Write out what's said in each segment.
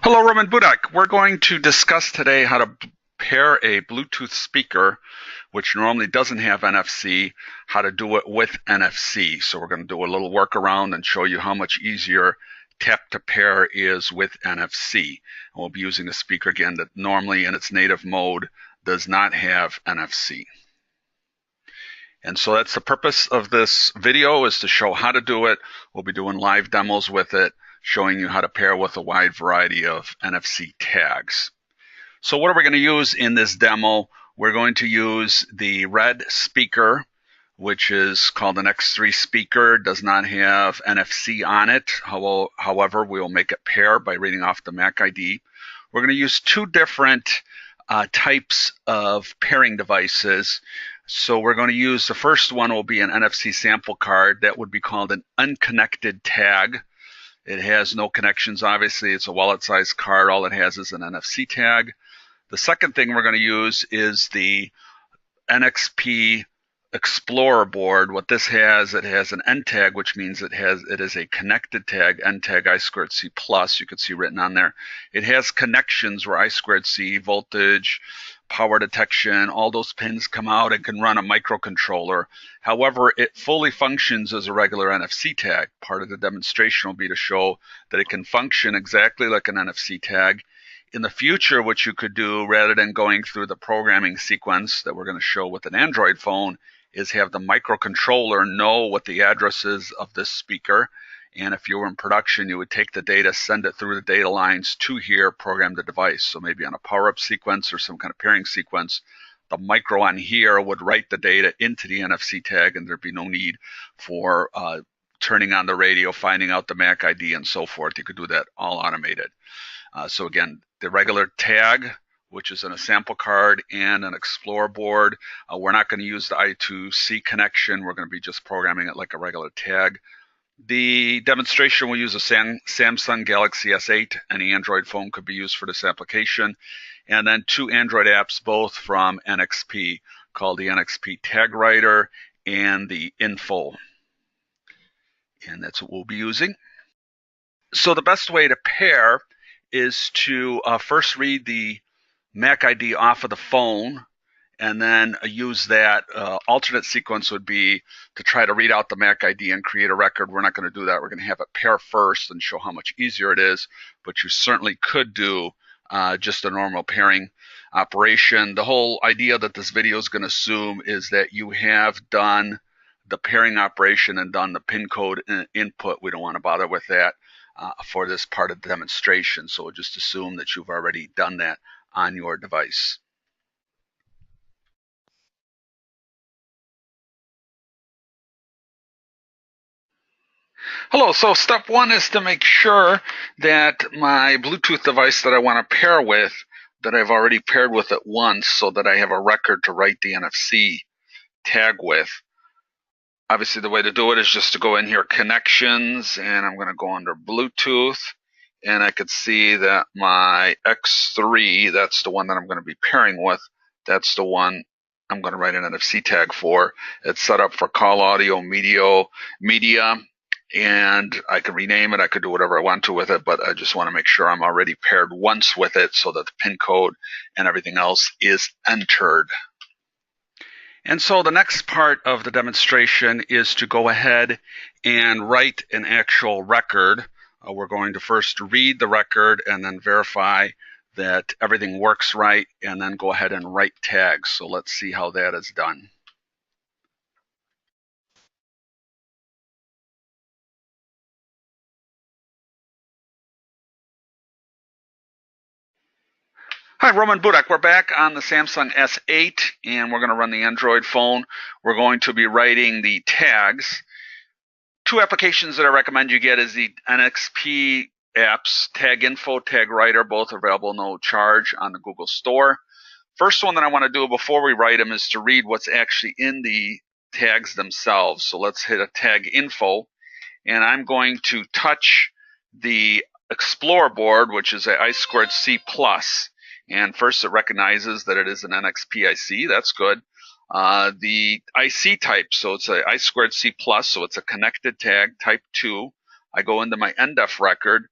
Hello, Roman Budak. We're going to discuss today how to pair a Bluetooth speaker, which normally doesn't have NFC, how to do it with NFC. So we're going to do a little workaround and show you how much easier tap to pair is with NFC. And we'll be using a speaker again that normally in its native mode does not have NFC. And so that's the purpose of this video, is to show how to do it. We'll be doing live demos with it, showing you how to pair with a wide variety of NFC tags. So what are we going to use in this demo? We're going to use the red speaker, which is called an X3 speaker. It does not have NFC on it. However, we will make it pair by reading off the MAC ID. We're going to use two different types of pairing devices. So we're going to use, the first one will be an NFC sample card. That would be called an unconnected tag. It has no connections, obviously. It's a wallet-sized card. All it has is an NFC tag. The second thing we're going to use is the NXP Explorer board. What this has, it has an NTAG, which means it is a connected tag, NTAG I2C+, you can see written on there. It has connections where I2C, voltage, power detection, all those pins come out and can run a microcontroller. However, it fully functions as a regular NFC tag. Part of the demonstration will be to show that it can function exactly like an NFC tag. In the future, what you could do, rather than going through the programming sequence that we're going to show with an Android phone, is have the microcontroller know what the address is of this speaker. And if you were in production, you would take the data, send it through the data lines to here, program the device. So maybe on a power-up sequence or some kind of pairing sequence, the micro on here would write the data into the NFC tag, and there'd be no need for turning on the radio, finding out the MAC ID, and so forth. You could do that all automated. So again, the regular tag, which is in a sample card, and an Explorer board. We're not going to use the I2C connection. We're going to be just programming it like a regular tag. The demonstration will use a Samsung Galaxy S8. Any Android phone could be used for this application. And then two Android apps, both from NXP, called the NXP Tag Writer and the Info. And that's what we'll be using. So the best way to pair is to first read the MAC ID off of the phone, and then use that. Alternate sequence would be to try to read out the MAC ID and create a record. We're not going to do that. We're going to have it pair first and show how much easier it is, but you certainly could do just a normal pairing operation. The whole idea that this video is going to assume is that you have done the pairing operation and done the pin code input. We don't want to bother with that for this part of the demonstration. So we'll just assume that you've already done that on your device. Hello, so step one is to make sure that my Bluetooth device that I want to pair with, that I've already paired with it once, so that I have a record to write the NFC tag with. Obviously, the way to do it is just to go in here, connections, and I'm going to go under Bluetooth, and I could see that my X3, that's the one that I'm going to be pairing with, that's the one I'm going to write an NFC tag for. It's set up for call audio, media, and I could rename it. I could do whatever I want to with it, but I just want to make sure I'm already paired once with it so that the pin code and everything else is entered. And so the next part of the demonstration is to go ahead and write an actual record. We're going to first read the record and then verify that everything works right, and then go ahead and write tags. So let's see how that is done. Hi, Roman Budak. We're back on the Samsung S8, and we're going to run the Android phone. We're going to be writing the tags. Two applications that I recommend you get is the NXP apps, Tag Info, Tag Writer, both available no charge on the Google Store. First one that I want to do before we write them is to read what's actually in the tags themselves. So let's hit a Tag Info, and I'm going to touch the Explorer board, which is a I2C+. And first, it recognizes that it is an NXP IC. That's good. The IC type, so it's a I2C+, so it's a connected tag, type 2. I go into my NDEF record.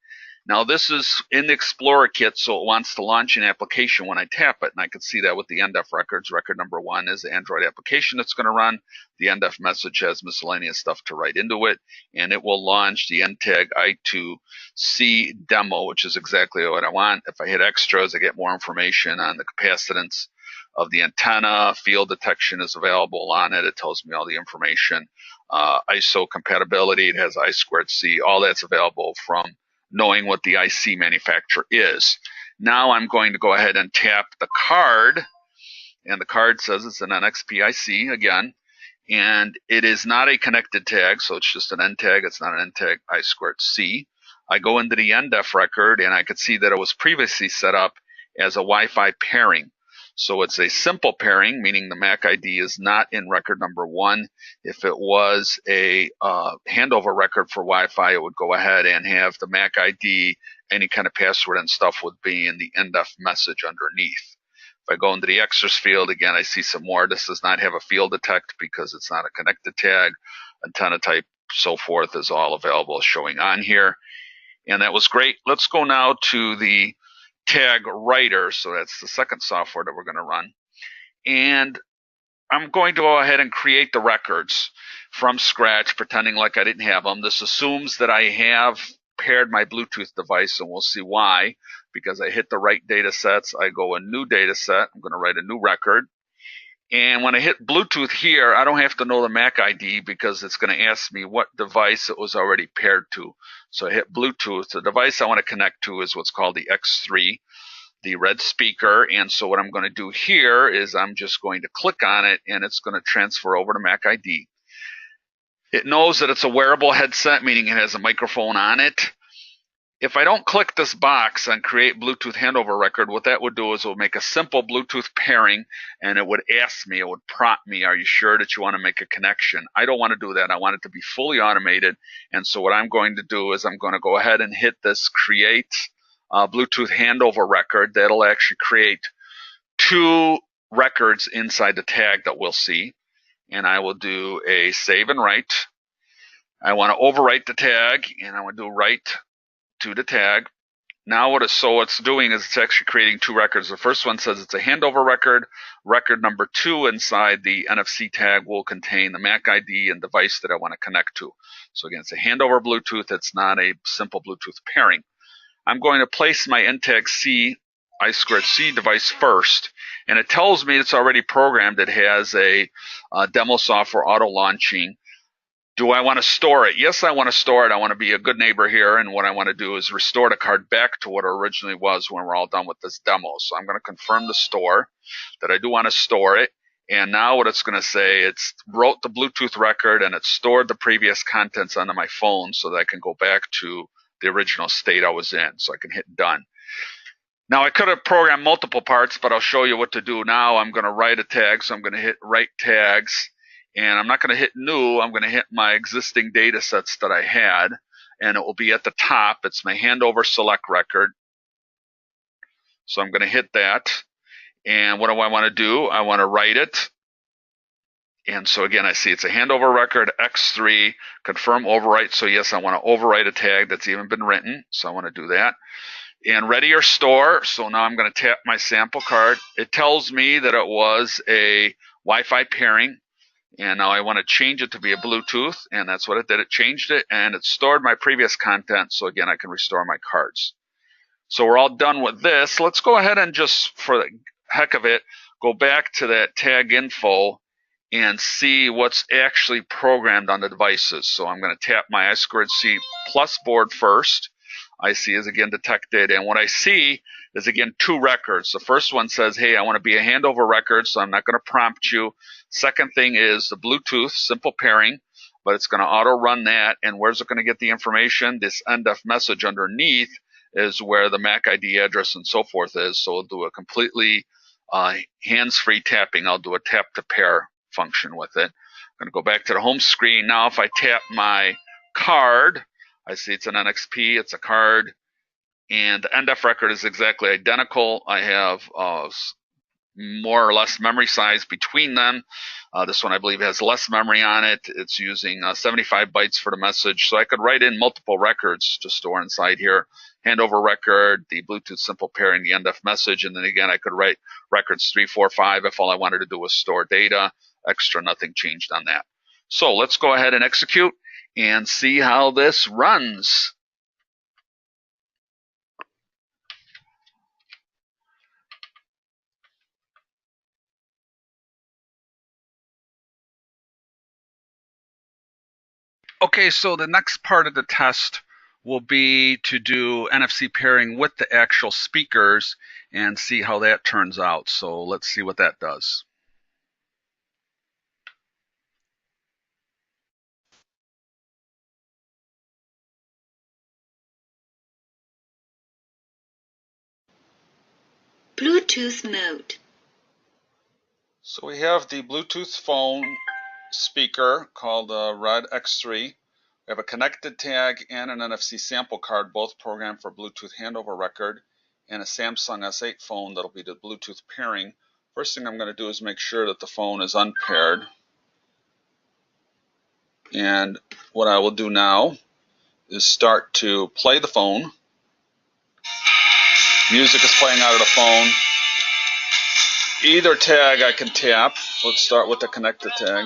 Now this is in the Explorer kit, so it wants to launch an application when I tap it, and I can see that with the NDEF records. Record number 1 is the Android application that's going to run. The NDEF message has miscellaneous stuff to write into it, and it will launch the NTAG I2C demo, which is exactly what I want. If I hit extras, I get more information on the capacitance of the antenna. Field detection is available on it. It tells me all the information. ISO compatibility, it has I2C, all that's available from knowing what the IC manufacturer is. Now I'm going to go ahead and tap the card, and the card says it's an NXP IC again, and it is not a connected tag, so it's just an NTAG. It's not an NTAG I2C. I go into the NDEF record, and I could see that it was previously set up as a Wi-Fi pairing. So it's a simple pairing, meaning the MAC ID is not in record number 1. If it was a handover record for Wi-Fi, it would go ahead and have the MAC ID, any kind of password and stuff would be in the NDEF message underneath. If I go into the extras field, again, I see some more. This does not have a field detect because it's not a connected tag. Antenna type, so forth, is all available showing on here. And that was great. Let's go now to the tag writer. So that's the second software that we're going to run. And I'm going to go ahead and create the records from scratch, pretending like I didn't have them. This assumes that I have paired my Bluetooth device, and we'll see why. Because I hit the right data sets, I go a new data set. I'm going to write a new record. And when I hit Bluetooth here, I don't have to know the MAC ID because it's going to ask me what device it was already paired to. So I hit Bluetooth. The device I want to connect to is what's called the X3, the red speaker. And so what I'm going to do here is I'm just going to click on it, and it's going to transfer over to MAC ID. It knows that it's a wearable headset, meaning it has a microphone on it. If I don't click this box on create Bluetooth handover record, what that would do is it would make a simple Bluetooth pairing, and it would ask me, it would prompt me, are you sure that you want to make a connection? I don't want to do that. I want it to be fully automated. And so what I'm going to do is I'm going to go ahead and hit this create Bluetooth handover record. That'll actually create 2 records inside the tag that we'll see. And I will do a save and write. I want to overwrite the tag, and I want to do write to the tag. Now what it's doing is it's actually creating 2 records. The first one says it's a handover record. Record number 2 inside the NFC tag will contain the MAC ID and device that I want to connect to. So again, it's a handover Bluetooth. It's not a simple Bluetooth pairing. I'm going to place my NTAG C I2C device first, and it tells me it's already programmed. It has a demo software auto launching. Do I want to store it? Yes, I want to store it. I want to be a good neighbor here, and what I want to do is restore the card back to what it originally was when we're all done with this demo. So I'm going to confirm the store, that I do want to store it. And now what it's going to say, it's wrote the Bluetooth record, and it stored the previous contents onto my phone so that I can go back to the original state I was in. So I can hit done. Now I could have programmed multiple parts, but I'll show you what to do now. I'm going to write a tag, so I'm going to hit write tags. And I'm not going to hit new. I'm going to hit my existing data sets that I had, and it will be at the top. It's my handover select record. So I'm going to hit that. And what do I want to do? I want to write it. And so again, I see it's a handover record, X3, confirm overwrite. So yes, I want to overwrite a tag that's even been written. So I want to do that. And ready or store. So now I'm going to tap my sample card. It tells me that it was a Wi-Fi pairing. And now I want to change it to be a Bluetooth, and that's what it did. It changed it, and it stored my previous content, so again, I can restore my cards. So we're all done with this. Let's go ahead and just, for the heck of it, go back to that tag info and see what's actually programmed on the devices. So I'm going to tap my I2C plus board first. IC is again detected, and what I see is again 2 records. The first one says, hey, I want to be a handover record, so I'm not going to prompt you. Second thing is the Bluetooth, simple pairing, but it's going to auto run that. And where's it going to get the information? This NDEF message underneath is where the MAC ID address and so forth is. So we'll do a completely hands-free tapping. I'll do a tap to pair function with it. I'm going to go back to the home screen. Now if I tap my card, I see it's an NXP, it's a card, and the NDEF record is exactly identical. I have more or less memory size between them. This one I believe has less memory on it. It's using 75 bytes for the message, so I could write in multiple records to store inside here. Handover record, the Bluetooth simple pairing, the NDEF message, and then again I could write records 3, 4, 5 if all I wanted to do was store data. Extra, nothing changed on that. So let's go ahead and execute and see how this runs. Okay, so the next part of the test will be to do NFC pairing with the actual speakers and see how that turns out. So let's see what that does. Bluetooth mode. So we have the Bluetooth phone speaker called Red X3. We have a connected tag and an NFC sample card, both programmed for Bluetooth handover record, and a Samsung S8 phone that'll be the Bluetooth pairing. First thing I'm going to do is make sure that the phone is unpaired. And what I will do now is start to play the phone. Music is playing out of the phone. Either tag I can tap. Let's start with the connected tag.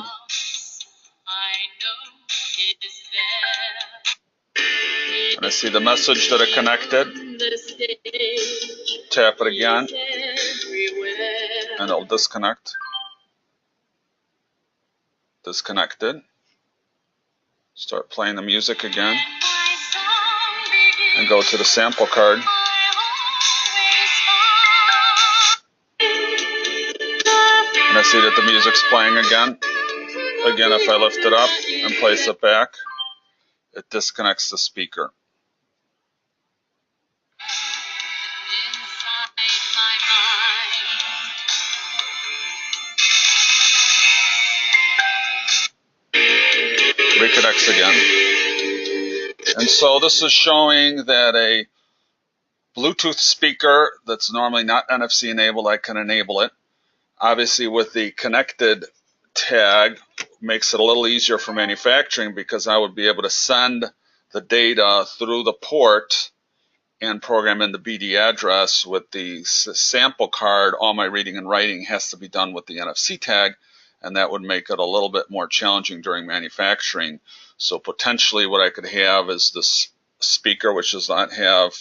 And I see the message that I connected. Tap it again, and it'll disconnect. Disconnected. Start playing the music again, and go to the sample card. And I see that the music's playing again. Again, if I lift it up and place it back, it disconnects the speaker. Reconnects again. And so this is showing that a Bluetooth speaker that's normally not NFC enabled, I can enable it. Obviously with the connected tag, makes it a little easier for manufacturing because I would be able to send the data through the port and program in the BD address. With the sample card, all my reading and writing has to be done with the NFC tag, and that would make it a little bit more challenging during manufacturing. So potentially what I could have is this speaker, which does not have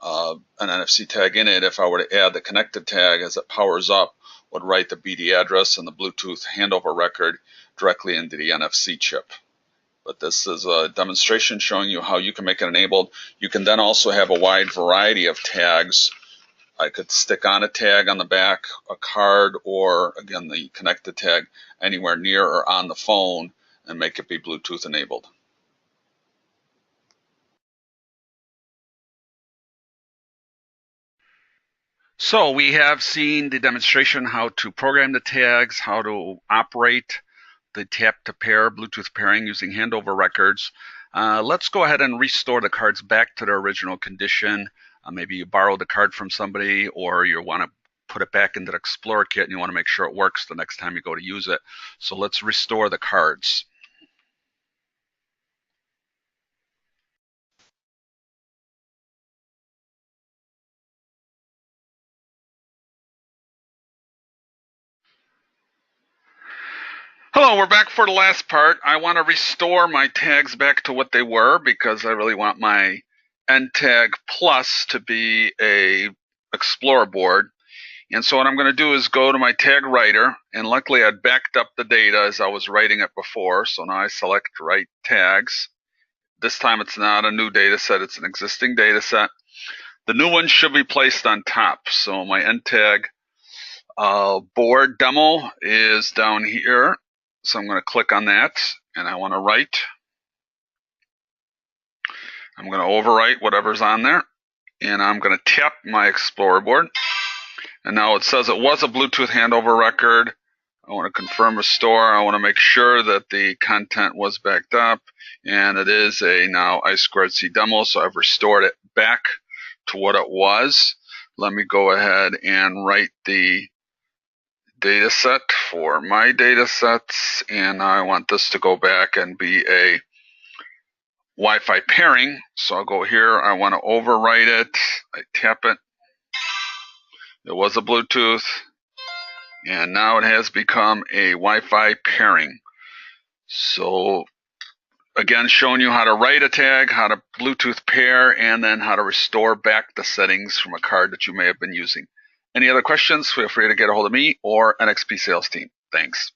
an NFC tag in it. If I were to add the connected tag as it powers up, would write the BD address and the Bluetooth handover record directly into the NFC chip. But this is a demonstration showing you how you can make it enabled. You can then also have a wide variety of tags. I could stick on a tag on the back, a card, or again the connected tag anywhere near or on the phone and make it be Bluetooth enabled. So we have seen the demonstration how to program the tags, how to operate the tap to pair Bluetooth pairing using handover records. Let's go ahead and restore the cards back to their original condition. Maybe you borrowed the card from somebody, or you want to put it back into the Explorer kit and you want to make sure it works the next time you go to use it. So let's restore the cards. Hello, we're back for the last part. I want to restore my tags back to what they were because I really want my NTAG Plus to be a Explorer board. And so what I'm going to do is go to my tag writer, and luckily I'd backed up the data as I was writing it before. So now I select write tags. This time it's not a new data set, it's an existing data set. The new one should be placed on top. So my NTAG board demo is down here. So I'm going to click on that, and I want to write. I'm going to overwrite whatever's on there, and I'm going to tap my Explorer board. And now it says it was a Bluetooth handover record. I want to confirm restore. I want to make sure that the content was backed up, and it is a now I2C demo, so I've restored it back to what it was. Let me go ahead and write the data set for my data sets, and I want this to go back and be a Wi-Fi pairing. So I'll go here, I want to overwrite it, I tap it, it was a Bluetooth, and now it has become a Wi-Fi pairing. So again, showing you how to write a tag, how to Bluetooth pair, and then how to restore back the settings from a card that you may have been using. Any other questions, feel free to get a hold of me or NXP sales team. Thanks.